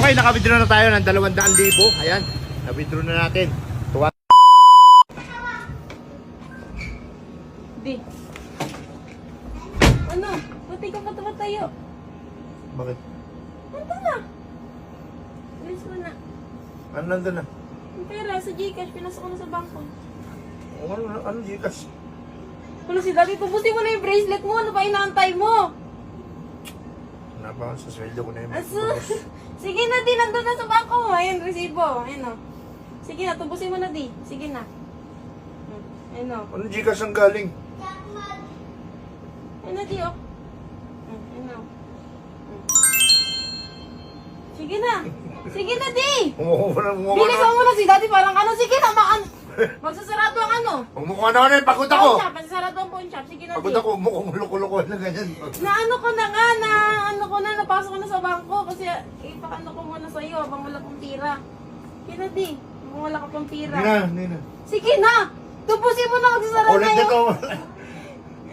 Okay, naka-withdraw na tayo ng 200,000. Ayan, na-withdraw na natin. Tuwa. Di. Ano? Buti ka pa tayo. Bakit? Nandun na. Bilis mo na. Ano nandun na? Yung pera sa Gcash, pinasok ko na sa bangko. Ano Gcash? Ano si Daddy, tubusin mo na yung bracelet mo. Ano pa inaantay mo? Napakan sa sweldo ko na yung Sige na, di. Nandun na sa bangko mo. Ayun, resibo. Ayun o. Sige na, tubusin mo na, di. Sige na. Ayun o. Ano Gcash ang galing? Ayun na, di o. Ayun o. Sige na. Sige na, di. Umukuha Bilisan mo na si Daddy. Parang ano, sige na, magsasarado ang ano. Umukuha na ako na yung pagod ako. Pawn shop, magsasarado ang pawn shop. Sige na, Pagod di. ako, umukulo-kulo na ganyan. Na ano ko na nga, napasok ko na sa bangko kasi ipakano ko muna sa'yo habang wala pang tira. Kaya na di, habang wala ka pang tira. Hindi na. Sige na! Tupusin mo na, magsasara Ulit na na yun. to.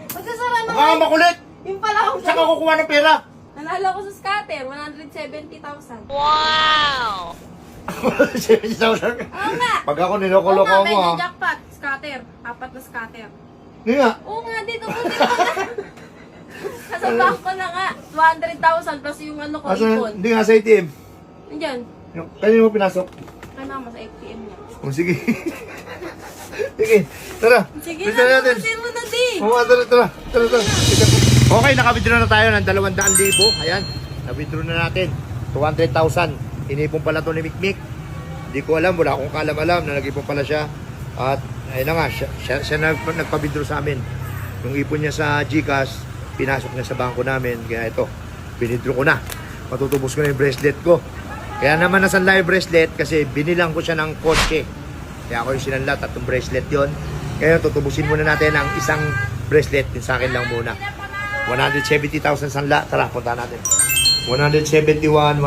Magsasara na Huwag kang makulit. Yung pala akong Saan ka kukuha ng pera? nanalo ko sa scatter, 170,000. Wow! 70,000. Oo nga! Pag ako niloko-loko mo may ha. jackpot, scatter. 4 na scatter. Hindi nga. Oo nga, di, tupusin mo na. Nasa bangko na nga, 200,000 plus yung ano ko, ipon. Hindi nga sa ATM. Nandiyan. Kanina mo pinasok. Ano mo sa ATM niya. O sige. Sige, tara. Sige Bisa na, natin. tupusin mo na, di. Oo, tara. Okay, naka-withdraw na tayo ng 200,000. Ayan, na-withdraw na natin. 200,000. Inipon pala to ni Mikmik. Hindi ko alam, wala akong kalam-alam na nag-ipon pala siya. At ayun na nga, siya nagpa-withdraw sa amin. Yung ipon niya sa GCash, pinasok niya sa bangko namin. Kaya ito, binidro ko na. Matutubos ko na yung bracelet ko. Kaya naman nasanla yung bracelet kasi binilang ko siya ng kotse. Kaya ako yung sinanla, 3 bracelet yon. Kaya tutubusin muna natin ang isang bracelet. Din sa akin lang muna. 170,000 sanla. Tara, punta natin. 171, 192.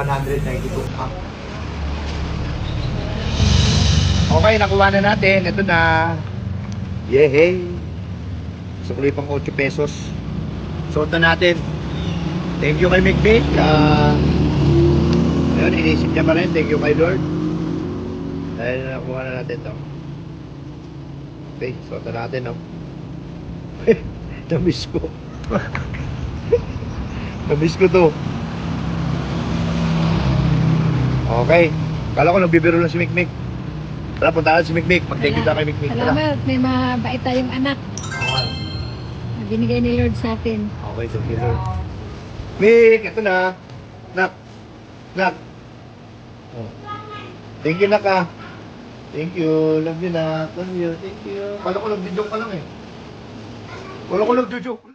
Okay, nakuha na natin. Ito na. Yehey. Sukli pang 8 pesos. Suot na natin. Thank you kay Mikmik. Ayun, inisip niya pa rin. Thank you kay Lord. Dahil nakuha na natin to. Okay, suot na natin, no? Namiss ko. Namiss ko to. Okay. Kala ko nagbibiro lang si Mikmik. Tara, punta si Mikmik. Mag-thank you tayo kay Mikmik. Salamat, may mabait tayong anak. Okay. Na binigay ni Lord sa atin. Okay, thank you, Lord. Mik, ito na. Nak. Oh. Thank you, Nak, ah. Thank you. Love you, Nak. Love you. Thank you. Kala ko nag-video ka lang eh. Wala ko nag-video.